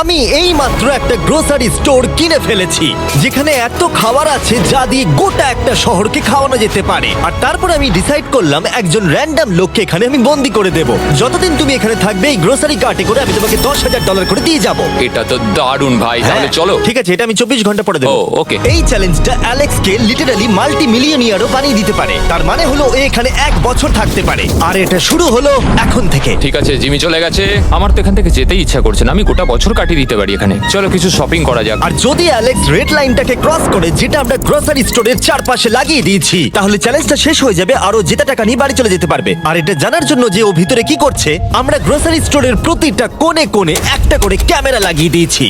আমি এই মাত্র একটা গ্রোসারি স্টোর কিনে ফেলেছি যেখানে এত খাবার আছে যা দিয়ে গোটা একটা শহরকে খাওয়ানো যেতে পারে। আর তারপর আমি ডিসাইড করলাম একজন র্যান্ডম লোককে এখানে আমি বন্দি করে দেব। যতদিন তুমি এখানে থাকবে এই গ্রোসারি কার্টে করে আমি তোমাকে $10,000 করে দিয়ে যাবো। এটা তো দারুণ ভাই, তাহলে হ্যাঁ, চলো। ঠিক আছে, এটা আমি 24 ঘন্টা পরে দেবো। ও, okay. এই চ্যালেঞ্জটা অ্যালেক্সকে লিটারালি মাল্টি মিলিয়নিয়ারও বানিয়ে দিতে পারে। তার মানে হলো ও এখানে 1 বছর থাকতে পারে। আর এটা শুরু হলো এখন থেকে। ঠিক আছে, জিমি চলে গেছে। আমার তো এখান থেকে যেতেই ইচ্ছা করছে না। আমি গোটা বছর কাটিয়ে দিতে পারি এখানে। চলো কিছু শপিং করা যাক। আর যদি অ্যালেক্স রেড লাইনটাকে ক্রস করে, যেটা আমরা গ্রোসারি স্টোরের চারপাশে লাগিয়ে দিয়েছি, তাহলে চ্যালেঞ্জটা শেষ হয়ে যাবে আর ও জেতা টাকা নিয়ে বাড়ি চলে যেতে পারবে। আর এটা জানার জন্য যে ও ভিতরে কি করছে, আমরা গ্রোসারি স্টোরের প্রতিটা কোণে কোণে একটা করে ক্যামেরা লাগিয়ে দিয়েছি।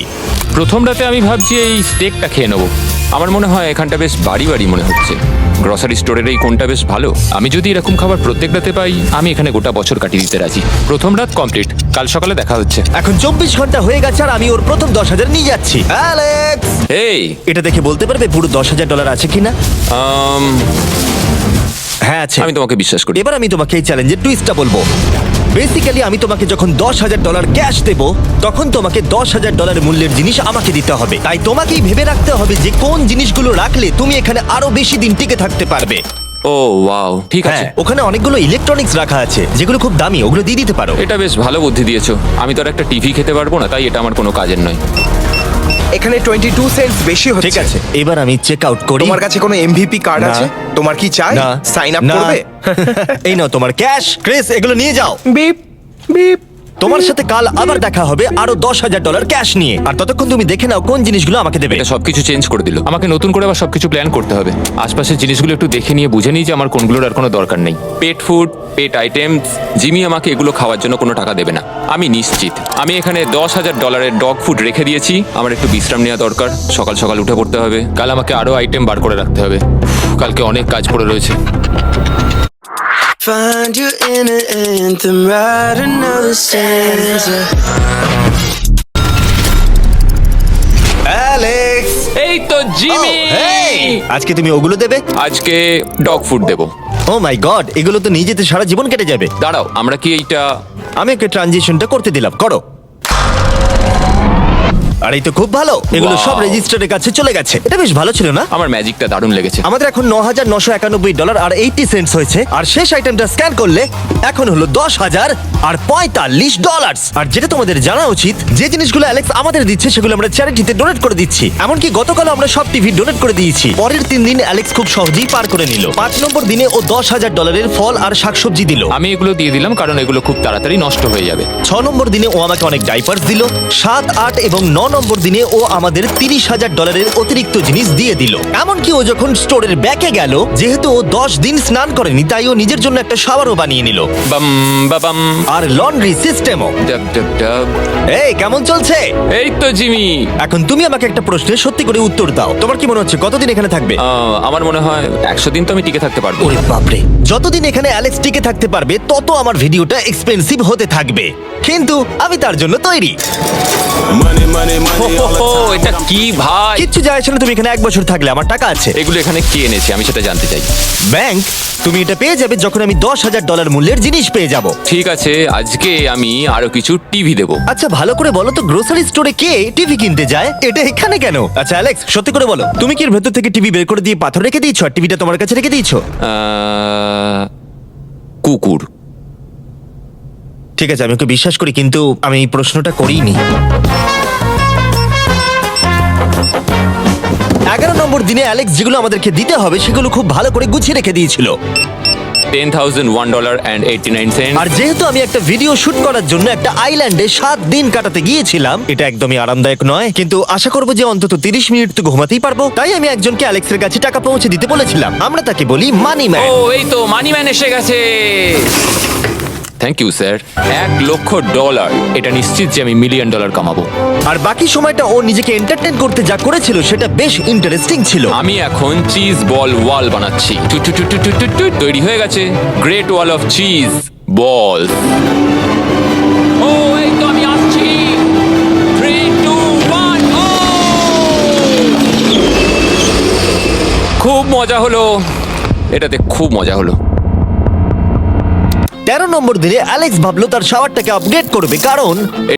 প্রথম রাতে আমি ভাবছি এই স্টেকটা খেয়ে নেবো। আমার মনে হয় এখানটা বেশ বাড়ি বাড়ি মনে হচ্ছে। গ্রসারি স্টোরের এই কোনটা বেশ ভালো। আমি যদি এরকম খাবার প্রত্যেক রাতে পাই, আমি এখানে গোটা বছর কাটিয়ে দিতে রাজি। প্রথম রাত কমপ্লিট, কাল সকালে দেখা হচ্ছে। এখন 24 ঘন্টা হয়ে গেছে আর আমি ওর প্রথম 10,000 নিয়ে যাচ্ছি। অ্যালেক্স, এই এটা দেখে বলতে পারবে পুরো $10,000 আছে কিনা? হ্যাঁ আছে। আমি তোমাকে বিশ্বাস করি। এবার আমি তোমাকে এই চ্যালেঞ্জের টুইস্টটা বলবো। বেসিক্যালি আমি তোমাকে যখন $10,000 ক্যাশ দেবো, তখন তোমাকে $10,000 মূল্যের জিনিস আমাকে দিতে হবে। তাই তোমাকেই ভেবে রাখতে হবে যে কোন জিনিসগুলো রাখলে তুমি এখানে আরো বেশি দিন টিকে থাকতে পারবে। ও ওয়াও, ঠিক আছে। হ্যাঁ, ওখানে অনেকগুলো ইলেকট্রনিক্স রাখা আছে যেগুলো খুব দামি, ওগুলো দিয়ে দিতে পারো। এটা বেশ ভালো বুদ্ধি দিয়েছো। আমি তো আর একটা টিভি খেতে পারবো না, তাই এটা আমার কোনো কাজের নয়। এখানে 22 সেন্টস বেশি হচ্ছে। ঠিক আছে, এবার আমি চেক আউট করি। তোমার কাছে কোনো এমভিপি কার্ড না। আছে? তোমার কি চাই? না। সাইন আপ না। করবে? এই নাও তোমার ক্যাশ। ক্রিস, এগুলো নিয়ে যাও। Beep beep. তোমার সাথে কাল আবার দেখা হবে আরো $10,000 ক্যাশ নিয়ে। আর ততক্ষণ তুমি দেখে নাও কোন জিনিসগুলো আমাকে দেবে। এটা সবকিছু চেঞ্জ করে দিল। আমাকে নতুন করে আবার সবকিছু প্ল্যান করতে হবে। আশপাশের জিনিসগুলো একটু দেখে নিয়ে বুঝে নিই যে আমার কোনগুলোর আর কোনো দরকার নেই। পেট ফুড, পেট আইটেমস, জিমি আমাকে এগুলো খাওয়ার জন্য কোনো টাকা দেবে না, আমি নিশ্চিত। আমি এখানে $10,000 ডগ ফুড রেখে দিয়েছি। আমার একটু বিশ্রাম নেওয়া দরকার। সকাল সকাল উঠে পড়তে হবে। কাল আমাকে আরো আইটেম বার করে রাখতে হবে। কালকে অনেক কাজ পড়ে রয়েছে। Find your inner anthem, write another stanza. Alex, এই তো জিমি। আজকে তুমি ওগুলো দেবে? আজকে ডগ ফুড দেবো। ও মাই গড, এগুলো তো নিয়ে যেতে সারা জীবন কেটে যাবে। দাঁড়াও, আমরা কি এইটা আমি ওকে ট্রানজিশনটা করতে দিলাম, করো। আর এই তো খুব ভালো, এগুলো সব Wow. রেজিস্টারের কাছে চলে গেছে। এটা বেশ ভালো ছিল না? আমার ম্যাজিকটা দারুণ লেগেছে। আমাদের এখন $9,991 আর 80 সেন্টস হয়েছে। আর শেষ আইটেমটা স্ক্যান করলে এখন হলো $10,045। আর যেটা তোমাদের জানা উচিত, যে জিনিসগুলো অ্যালেক্স আমাদের দিচ্ছে সেগুলো আমরা চ্যারিটিতে ডোনেট করে দিচ্ছি। এমনকি গতকাল আমরা সব টিভি ডোনেট করে দিয়েছি। পরের 3 দিন অ্যালেক্স খুব সহজেই পার করে নিল। 5 নম্বর দিনে ও $10,000 ফল আর শাকসবজি দিল। আমি এগুলো দিয়ে দিলাম কারণ এগুলো খুব তাড়াতাড়ি নষ্ট হয়ে যাবে। 6 নম্বর দিনে ও আমাকে অনেক ডাইপার্স দিল। 7, 8 এবং 9 নম্বর দিনে ও আমাদের $30,000 অতিরিক্ত জিনিস দিয়ে দিল। এমনকি ও যখন স্টোরের ব্যাকে গেল, যেহেতু ও 10 দিন স্নান করেনি, তাই ও নিজের জন্য একটা শাওয়ারও বানিয়ে নিল। বাম বাবাম, আর লন্ড্রি সিস্টেমও। ডাব ডাব ডাব। এই কেমন চলছে? এই তো জিমি। এখন তুমি আমাকে একটা প্রশ্নের সত্যি করে উত্তর দাও। তোমার কি মনে হচ্ছে কতদিন এখানে থাকবে? আমার মনে হয় 100 দিন তো আমি টিকে থাকতে পারবো। ওরে বাপরে, যতদিন এখানে অ্যালেক্স টিকে থাকতে পারবে তত আমার ভিডিওটা এক্সপেন্সিভ হতে থাকবে, কিন্তু আমি তার জন্য তৈরি। এটা কি ভাই? কিচ্ছু যায় আসে না তুমি এখানে 1 বছর থাকলে, আমার টাকা আছে। এগুলো এখানে কে এনেছে আমি সেটা জানতে চাই। ব্যাংক, তুমি এটা পেয়ে যাবে যখন আমি $10,000 মূল্যের জিনিস পেয়ে যাব। ঠিক আছে, আজকে আমি আরো কিছু টিভি দেবো। আচ্ছা ভালো করে বলো তো, গ্রোসারি স্টোরে কে টিভি কিনতে যায়? এটা এখানে কেন? আচ্ছা অ্যালেক্স, সত্যি করে বলো, তুমি কি এর ভেতর থেকে টিভি বের করে দিয়ে পাথর রেখে দিয়েছো আর টিভিটা তোমার কাছে রেখে দিয়েছো? কুকুর। ঠিক আছে, আমি ওকে বিশ্বাস করি, কিন্তু আমি এই প্রশ্নটা করিনি। 11 নম্বর দিনে অ্যালেক্স যেগুলো আমাদেরকে দিতে হবে সেগুলো খুব ভালো করে গুছিয়ে রেখে দিয়েছিল। $10,001.89। আর যেহেতু আমি একটা ভিডিও শুট করার জন্য একটা আইল্যান্ডে 7 দিন কাটাতে গিয়েছিলাম, এটা একদমই আরামদায়ক নয়, কিন্তু আশা করবো যে অন্তত 30 মিনিট তো ঘুমাতেই পারবো। তাই আমি একজনকে অ্যালেক্সের কাছে টাকা পৌঁছে দিতে বলেছিলাম। আমরা তাকে বলি মানি ম্যান। ও এই তো মানি ম্যান এসে গেছে। Thank you sir. $1,00,000। এটা নিশ্চিত যে আমি $1 মিলিয়ন কামাবো। আর বাকি সময়টা ও নিজেকে এন্টারটেইন করতে যা করেছিল সেটা বেশ ইন্টারেস্টিং ছিল। আমি এখন চিজ বল ওয়াল বানাচ্ছি। টু টু টু টু টু টু টু, তৈরি হয়ে গেছে great wall of cheese ball. ও এই তো আমি আসছি। 3, 2, 1, ও! খুব মজা হলো, এটাতে খুব মজা হলো। 13 নম্বর দিনে অ্যালেক্স ভাবলো তার শাওয়ারটাকে আপগ্রেড করবে, কারণ